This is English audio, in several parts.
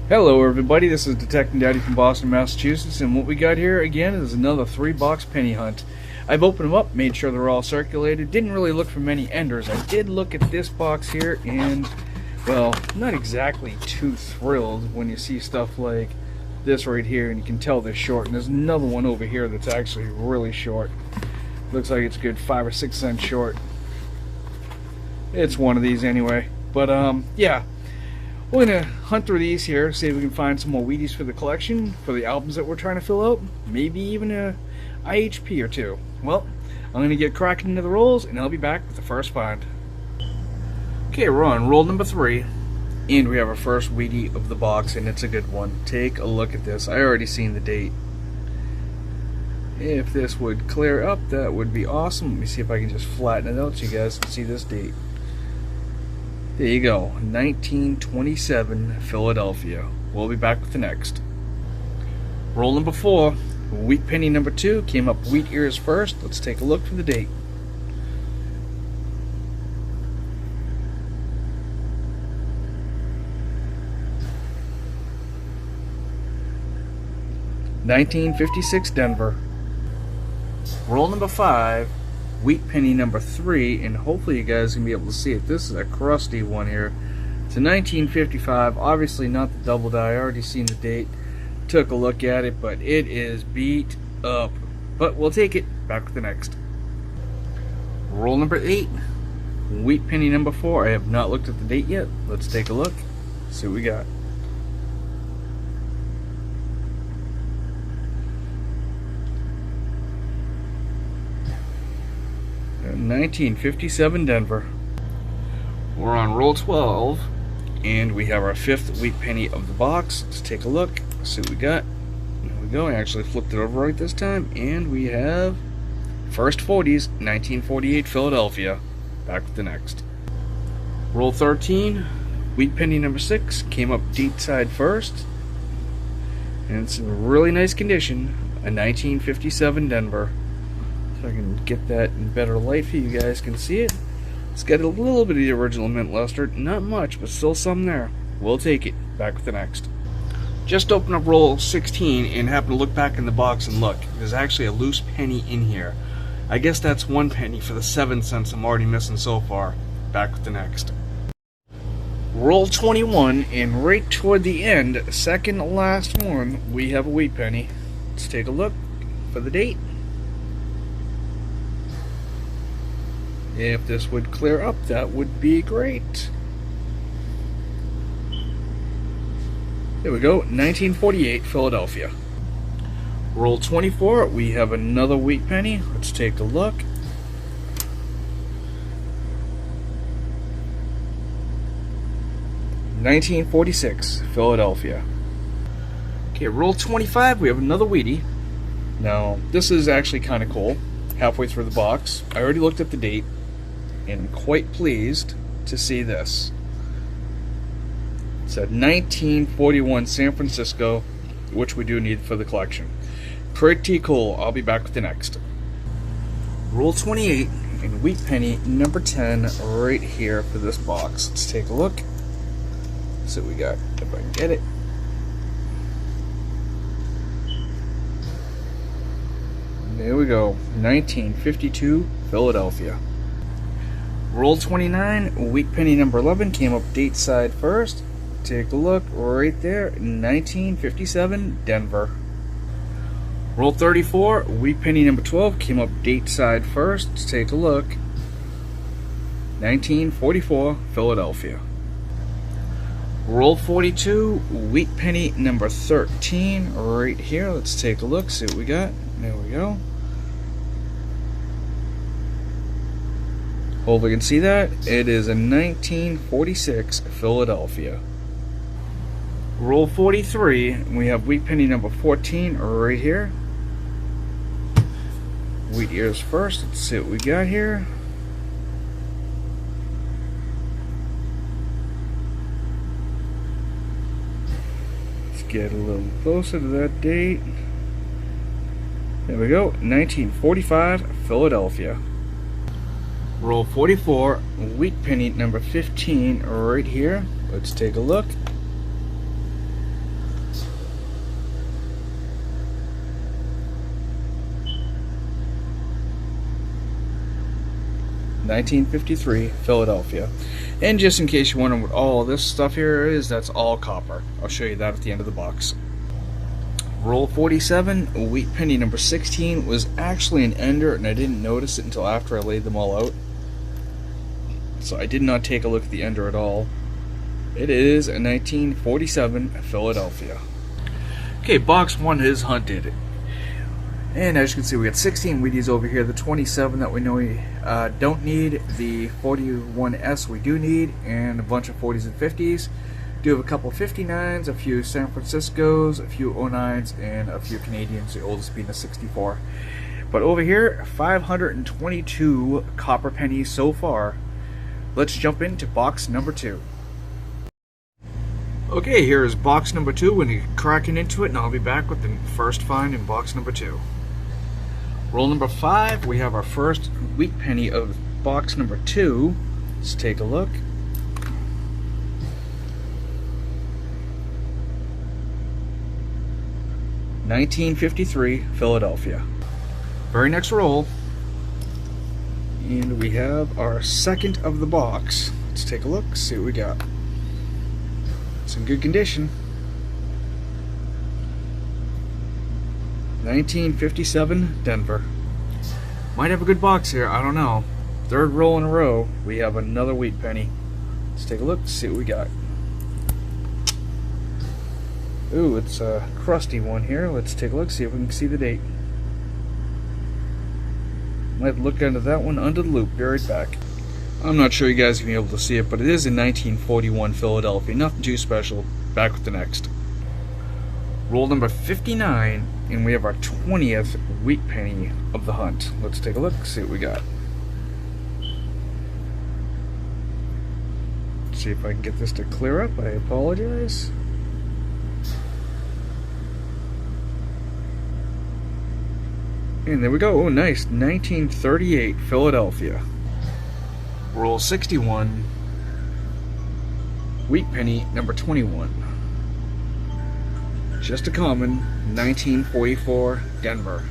Hello everybody, this is Detective Daddy from Boston, Massachusetts, and what we got here again is another 3-box penny hunt. I've opened them up, made sure they're all circulated, didn't really look for many enders. I did look at this box here and, well, not exactly too thrilled when you see stuff like this right here and you can tell they're short, and there's another one over here that's actually really short. Looks like it's good 5 or 6 cents short. It's one of these anyway, but yeah. We're going to hunt through these here, see if we can find some more Wheaties for the collection, for the albums that we're trying to fill out, maybe even a IHP or two. Well, I'm going to get cracking into the rolls, and I'll be back with the first find. Okay, we're on roll number 3, and we have our first Wheatie of the box, and it's a good one. Take a look at this. I already seen the date. If this would clear up, that would be awesome. Let me see if I can just flatten it out so you guys can see this date. There you go, 1927, Philadelphia. We'll be back with the next. Roll number 4, wheat penny number 2, came up wheat ears first. Let's take a look for the date. (1956) Denver. Roll number 5, wheat penny number 3, and hopefully you guys can be able to see it. This is a crusty one here. It's a 1955, obviously not the double die. I already seen the date, took a look at it, but it is beat up. But we'll take it. Back with the next. Roll number 8, wheat penny number 4. I have not looked at the date yet. Let's take a look, see what we got. In 1957 Denver. We're on roll 12, and we have our 5th wheat penny of the box. Let's take a look, see what we got. There we go. I actually flipped it over right this time, and we have first 40s, 1948 Philadelphia. Back with the next. Roll 13, wheat penny number 6, came up deep side first, and it's in really nice condition. A 1957 Denver. If I can get that in better light for you guys can see it. It's got a little bit of the original mint luster, not much, but still some there. We'll take it. Back with the next. Just open up roll 16 and happen to look back in the box and look. There's actually a loose penny in here. I guess that's 1 penny for the 7 cents I'm already missing so far. Back with the next. Roll 21, and right toward the end, second to last one, we have a wheat penny. Let's take a look for the date. If this would clear up, that would be great. There we go, 1948 Philadelphia. Roll 24, we have another wheat penny. Let's take a look. (1946) Philadelphia. Okay, roll 25, we have another Wheatie. Now, this is actually kind of cool. Halfway through the box, I already looked at the date, and I'm quite pleased to see this. It's a 1941 San Francisco, which we do need for the collection. Pretty cool. I'll be back with the next. Roll 28 and wheat penny number 10 right here for this box. Let's take a look. See what we got, if I can get it. There we go, 1952 Philadelphia. Roll 29, wheat penny number 11, came up date side first. Take a look right there, 1957 Denver. Roll 34, wheat penny number 12, came up date side first. Let's take a look, 1944 Philadelphia. Roll 42, wheat penny number 13, right here. Let's take a look, see what we got. There we go. Hopefully you can see that. It is a 1946 Philadelphia. Roll 43, we have wheat penny number 14 right here. Wheat ears first. Let's see what we got here. Let's get a little closer to that date. There we go, 1945 Philadelphia. Roll 44, wheat penny number 15 right here. Let's take a look. 1953 Philadelphia. And just in case you're wondering what all this stuff here is, that's all copper. I'll show you that at the end of the box. Roll 47, wheat penny number 16 was actually an ender, and I didn't notice it until after I laid them all out. So I did not take a look at the ender at all. It is a 1947 Philadelphia. Okay, box 1 is hunted. And as you can see, we got 16 Wheaties over here, the 27 that we know we don't need, the 41S we do need, and a bunch of 40s and 50s. Do have a couple 59s, a few San Franciscos, a few 09s, and a few Canadians, the oldest being a 64. But over here, 522 copper pennies so far. Let's jump into box number 2. Okay, here is box number 2. We're going to get cracking into it, and I'll be back with the first find in box number 2. Roll number 5, we have our first wheat penny of box number 2. Let's take a look. $19.53 Philadelphia. Very next roll, and we have our second of the box. Let's take a look, see what we got. It's in good condition. 1957 Denver. Might have a good box here, I don't know. Third roll in a row, we have another wheat penny. Let's take a look, see what we got. Ooh, it's a crusty one here. Let's take a look, see if we can see the date. Might look into that one under the loop. Be right back. I'm not sure you guys can be able to see it, but it is in 1941 Philadelphia. Nothing too special. Back with the next. Roll number 59, and we have our 20th wheat penny of the hunt. Let's take a look, see what we got. Let's see if I can get this to clear up. I apologize. And there we go. Oh, nice. 1938 Philadelphia. Roll 61. Wheat penny number 21. Just a common. 1944 Denver.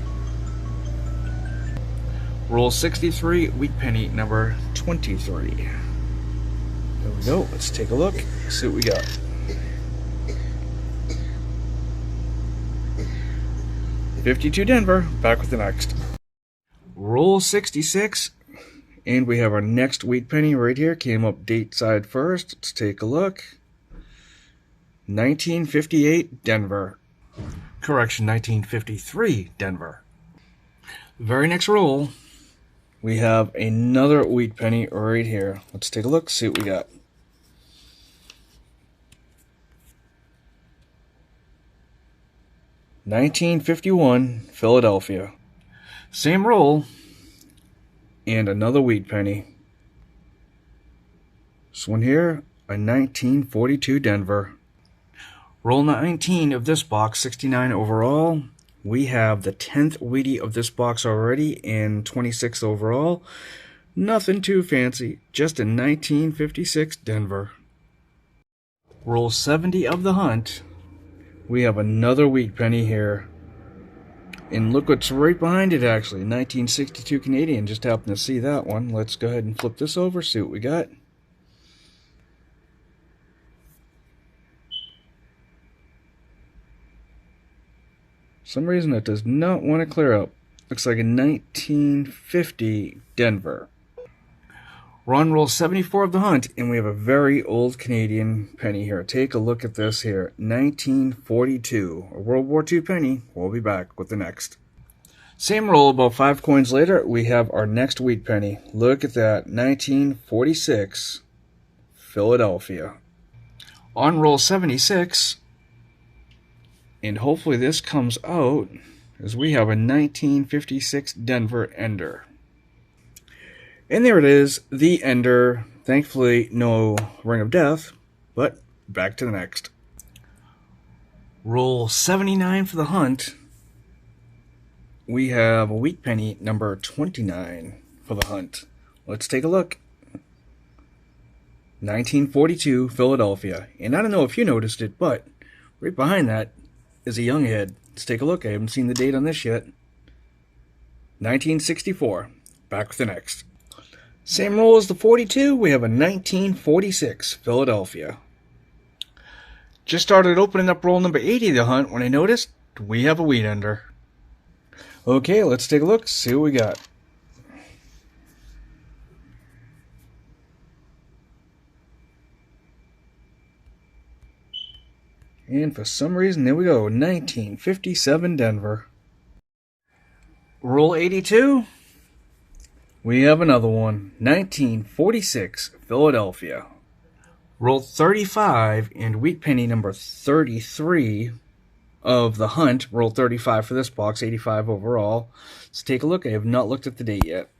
Roll 63. Wheat penny number 23. There we go. Let's take a look. See what we got. $52 Denver, back with the next. Roll 66, and we have our next wheat penny right here. Came up date side first. Let's take a look. 1958 Denver. Correction, 1953 Denver. Very next roll, we have another wheat penny right here. Let's take a look, see what we got. $19.51 Philadelphia. Same roll, and another wheat penny. This one here, a 1942 Denver. Roll 19 of this box, 69 overall. We have the 10th Wheatie of this box already, and 26 overall. Nothing too fancy, just a 1956 Denver. Roll 70 of the hunt. We have another wheat penny here. And look what's right behind it, actually. 1962 Canadian. Just happened to see that one. Let's go ahead and flip this over, see what we got. For some reason it does not want to clear up. Looks like a 1950 Denver. We're on roll 74 of the hunt, and we have a very old Canadian penny here. Take a look at this here. 1942. A World War II penny. We'll be back with the next. Same roll, about 5 coins later, we have our next wheat penny. Look at that. 1946. Philadelphia. On roll 76, and hopefully this comes out, as we have a 1956 Denver Ender. And there it is, the Ender. Thankfully, no Ring of Death, but back to the next. Roll 79 for the hunt. We have a wheat penny number 29 for the hunt. Let's take a look. 1942 Philadelphia. And I don't know if you noticed it, but right behind that is a young head. Let's take a look. I haven't seen the date on this yet. 1964. Back with the next. Same roll as the 42, we have a 1946 Philadelphia. Just started opening up roll number 80 of the hunt when I noticed we have a wheat ender. Okay, let's take a look, see what we got. And for some reason, there we go, 1957 Denver. Roll 82. We have another one, 1946 Philadelphia. Roll 35 and wheat penny number 33 of the hunt. Roll 35 for this box, 85 overall. Let's take a look. I have not looked at the date yet.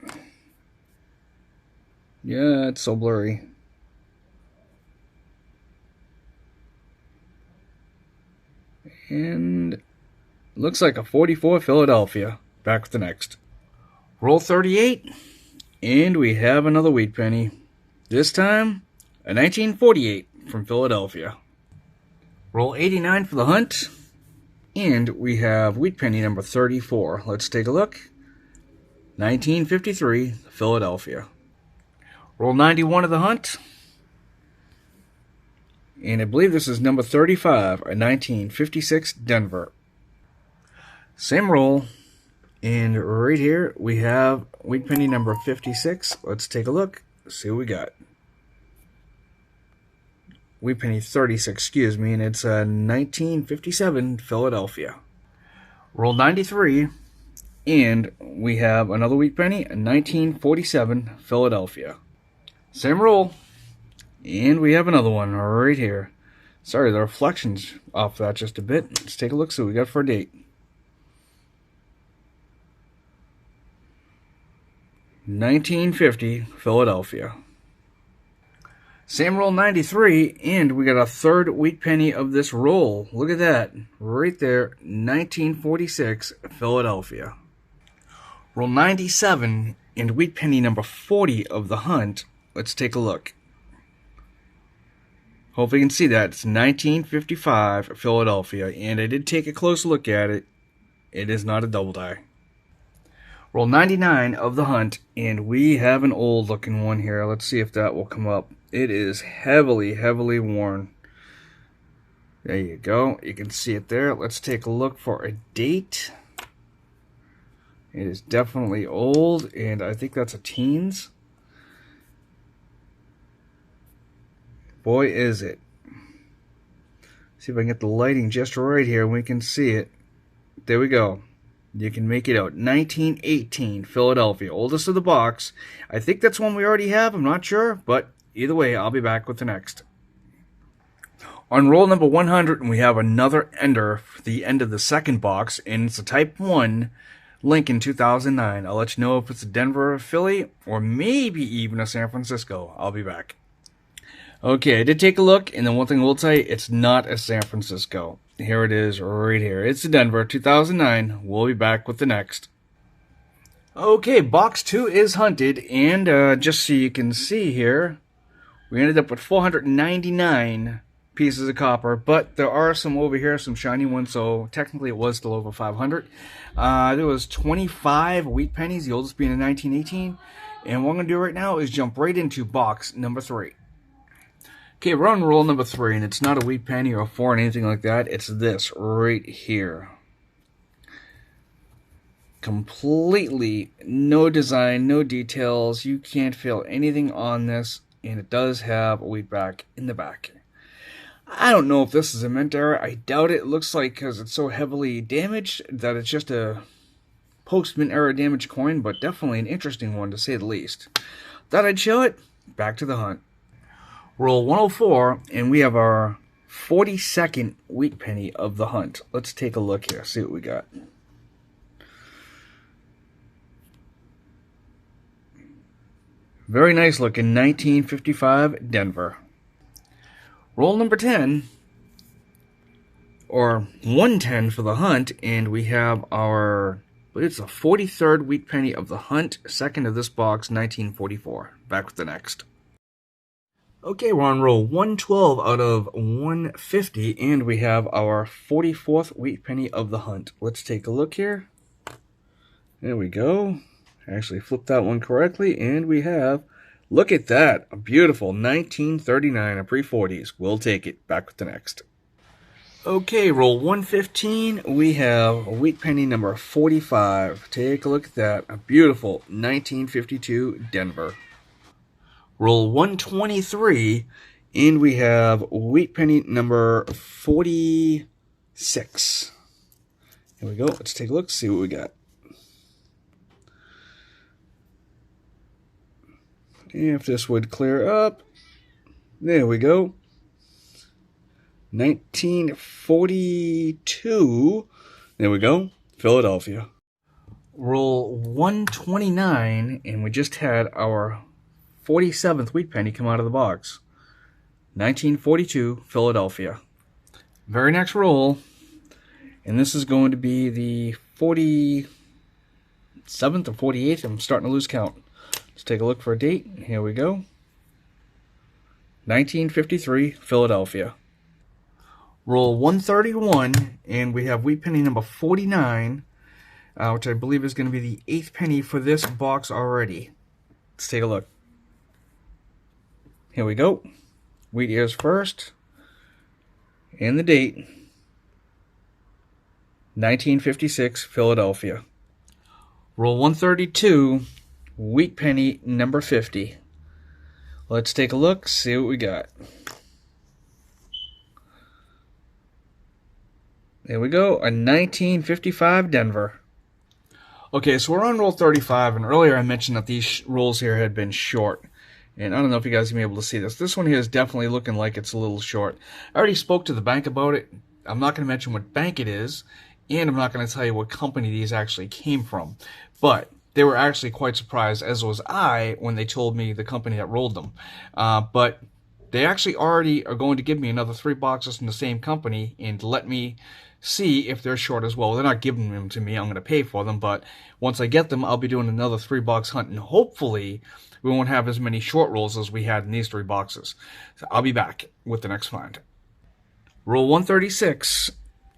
Yeah, it's so blurry. And looks like a 44 Philadelphia. Back with the next. Roll 38. And we have another wheat penny. This time, a 1948 from Philadelphia. Roll 89 for the hunt. And we have wheat penny number 34. Let's take a look. 1953, Philadelphia. Roll 91 of the hunt. And I believe this is number 35, a 1956 Denver. Same roll. And right here, we have wheat penny number 56. Let's take a look, see what we got. Wheat penny 36, excuse me, and it's a 1957 Philadelphia. Roll 93, and we have another wheat penny, a 1947 Philadelphia. Same roll, and we have another one right here. Sorry, the reflection's off that just a bit. Let's take a look, see what we got for a date. 1950 Philadelphia. Same roll 93, and we got a third wheat penny of this roll. Look at that. Right there, 1946 Philadelphia. Roll 97, and wheat penny number 40 of the hunt. Let's take a look. Hopefully you can see that. It's 1955 Philadelphia, and I did take a close look at it. It is not a double die. Roll 99 of the hunt, and we have an old looking one here. Let's see if that will come up. It is heavily worn. There you go. You can see it there. Let's take a look for a date. It is definitely old, and I think that's a teens. Boy, is it. See if I can get the lighting just right here and we can see it. There we go. You can make it out. 1918 Philadelphia, oldest of the box. I think that's one we already have. I'm not sure, but either way, I'll be back with the next. On roll number 100, we have another ender for the end of the second box, and it's a Type 1 Lincoln 2009. I'll let you know if it's a Denver or Philly, or maybe even a San Francisco. I'll be back. Okay, I did take a look, and then one thing I will tell you, it's not a San Francisco. Here it is, right here. It's a Denver 2009. We'll be back with the next. Okay, box 2 is hunted, and just so you can see here, we ended up with 499 pieces of copper, but there are some over here, some shiny ones, so technically it was still over 500. There was 25 wheat pennies, the oldest being in 1918, and what I'm going to do right now is jump right into box number 3. Okay, we're on roll number 3, and it's not a wheat penny or a 4 or anything like that. It's this right here. Completely no design, no details. You can't feel anything on this, and it does have a wheat back in the back. I don't know if this is a mint error. I doubt it. It looks like because it's so heavily damaged that it's just a post-mint error damaged coin, but definitely an interesting one to say the least. Thought I'd show it. Back to the hunt. Roll 104, and we have our 42nd wheat penny of the hunt. Let's take a look here, see what we got. Very nice looking 1955 Denver. Roll number 10, or 110 for the hunt, and we have our, it's the 43rd wheat penny of the hunt, second of this box, 1944. Back with the next. Okay, we're on roll 112 out of 150, and we have our 44th wheat penny of the hunt. Let's take a look here. There we go. Actually flipped that one correctly, and we have Look at that. A beautiful 1939 of pre-40s. We'll take it. Back with the next. Okay, roll 115. We have a wheat penny number 45. Take a look at that. A beautiful 1952 Denver. Roll 123. And we have wheat penny number 46. Here we go. Let's take a look, see what we got. If this would clear up. There we go. 1942. There we go. Philadelphia. Roll 129, and we just had our 47th wheat penny come out of the box. 1942, Philadelphia. Very next roll, and this is going to be the 47th or 48th. I'm starting to lose count. Let's take a look for a date. Here we go. 1953, Philadelphia. Roll 131, and we have wheat penny number 49, which I believe is going to be the 8th penny for this box already. Let's take a look. Here we go. Wheat ears first. And the date. 1956, Philadelphia. Roll 132, wheat penny number 50. Let's take a look, see what we got. There we go, a 1955 Denver. Okay, so we're on roll 35, and earlier I mentioned that these rolls here had been short. And I don't know if you guys can be able to see this. This one here is definitely looking like it's a little short. I already spoke to the bank about it. I'm not going to mention what bank it is, and I'm not going to tell you what company these actually came from. But they were actually quite surprised, as was I, when they told me the company that rolled them. But they actually already are going to give me another 3 boxes from the same company and let me see if they're short as well. They're not giving them to me. I'm going to pay for them. But once I get them, I'll be doing another 3-box hunt. And hopefully we won't have as many short rolls as we had in these 3 boxes. So I'll be back with the next find. Roll 136.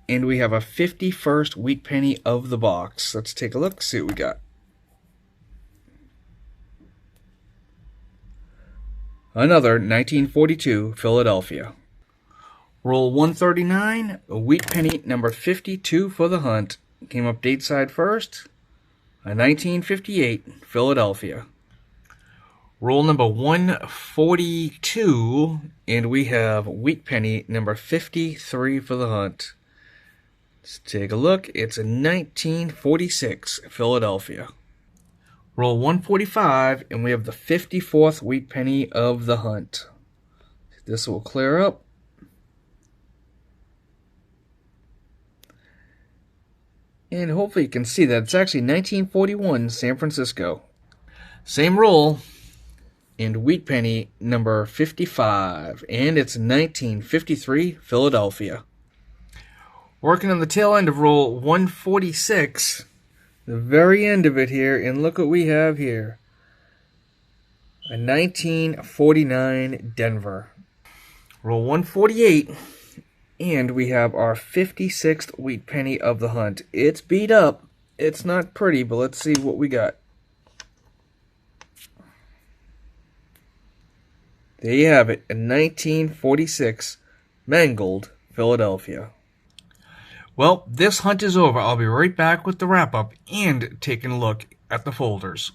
And we have a 51st wheat penny of the box. Let's take a look, see what we got. Another 1942 Philadelphia. Roll 139, a wheat penny number 52 for the hunt. Came up date side first. A 1958 Philadelphia. Roll number 142, and we have wheat penny number 53 for the hunt. Let's take a look. It's a 1946 Philadelphia. Roll 145, and we have the 54th wheat penny of the hunt. This will clear up. And hopefully you can see that it's actually 1941 San Francisco. Same roll, and wheat penny number 55, and it's 1953 Philadelphia. Working on the tail end of roll 146, the very end of it here, and look what we have here. A 1949 Denver. Roll 148, and we have our 56th wheat penny of the hunt. It's beat up. It's not pretty, but let's see what we got. There you have it, a 1946 Mangold, Philadelphia. Well, this hunt is over. I'll be right back with the wrap-up and taking a look at the folders.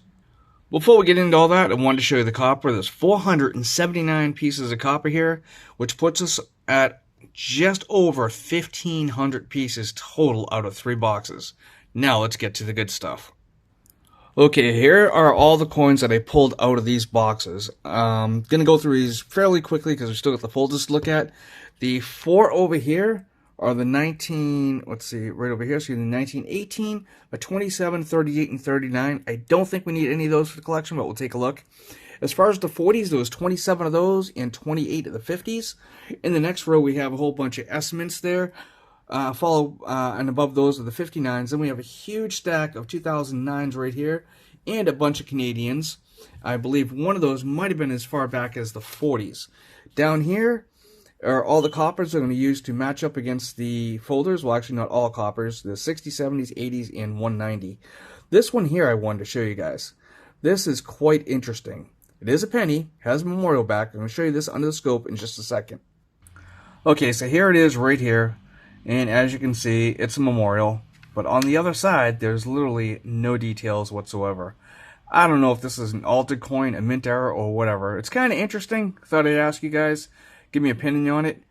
Before we get into all that, I wanted to show you the copper. There's 479 pieces of copper here, which puts us at just over 1,500 pieces total out of 3 boxes. Now let's get to the good stuff. Okay, here are all the coins that I pulled out of these boxes. I'm going to go through these fairly quickly because we still got the folders to look at. The 4 over here are the 19, let's see, right over here, so the 1918, a 27, 38, and 39. I don't think we need any of those for the collection, but we'll take a look. As far as the 40s, there was 27 of those and 28 of the 50s. In the next row, we have a whole bunch of estimates there. And above those are the 59s. Then we have a huge stack of 2009s right here, and a bunch of Canadians. I believe one of those might have been as far back as the 40s. Down here are all the coppers that I'm going to use to match up against the folders. Well, actually not all coppers. The 60s, 70s, 80s, and 190. This one here I wanted to show you guys. This is quite interesting. It is a penny, has a memorial back. I'm going to show you this under the scope in just a second. Okay, so here it is right here. And as you can see, it's a memorial. But on the other side, there's literally no details whatsoever. I don't know if this is an altered coin, a mint error, or whatever. It's kind of interesting. Thought I'd ask you guys. Give me an opinion on it.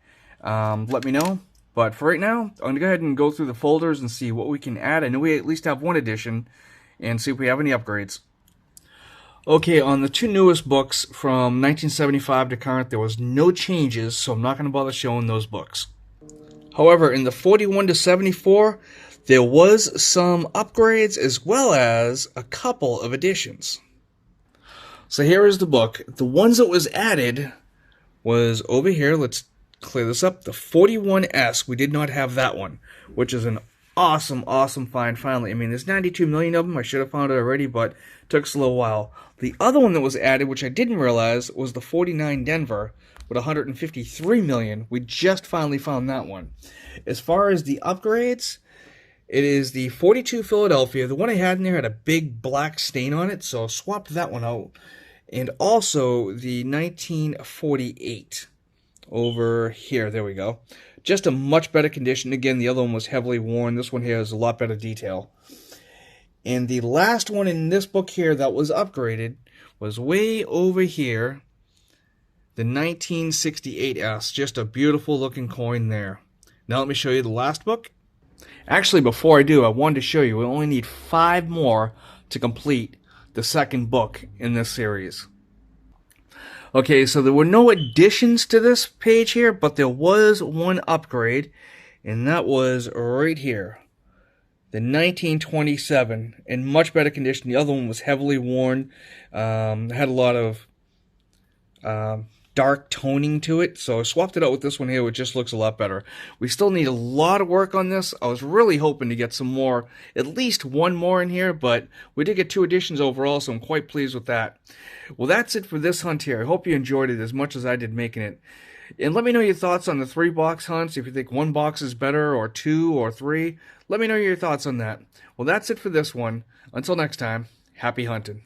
Let me know. But for right now, I'm going to go ahead and go through the folders and see what we can add. I know we at least have one edition. And see if we have any upgrades. Okay, on the two newest books from 1975 to current, there was no changes, so I'm not going to bother showing those books. However, in the 41 to 74, there was some upgrades as well as a couple of additions. So here is the book. The ones that was added was over here. Let's clear this up. The 41S, we did not have that one, which is an awesome find finally. I mean, there's 92 million of them. I should have found it already, but it took us a little while. The other one that was added, which I didn't realize, was the 49 Denver with 153 million. We just finally found that one. As far as the upgrades, it is the 42 Philadelphia. The one I had in there had a big black stain on it, so I swapped that one out. And also the 1948 over here. There we go. Just a much better condition. Again, the other one was heavily worn. This one here has a lot better detail. And the last one in this book here that was upgraded was way over here. The 1968S. Just a beautiful looking coin there. Now let me show you the last book. Actually, before I do, I wanted to show you we only need 5 more to complete the second book in this series. Okay, so there were no additions to this page here, but there was one upgrade, and that was right here. The 1927, in much better condition. The other one was heavily worn, had a lot of dark toning to it, so I swapped it out with this one here, which just looks a lot better. We still need a lot of work on this. I was really hoping to get some more, at least one more in here, but we did get 2 additions overall, so I'm quite pleased with that. Well, that's it for this hunt here. I hope you enjoyed it as much as I did making it. And let me know your thoughts on the 3-box hunts, if you think 1 box is better, or 2, or 3. Let me know your thoughts on that. Well, that's it for this one. Until next time, happy hunting.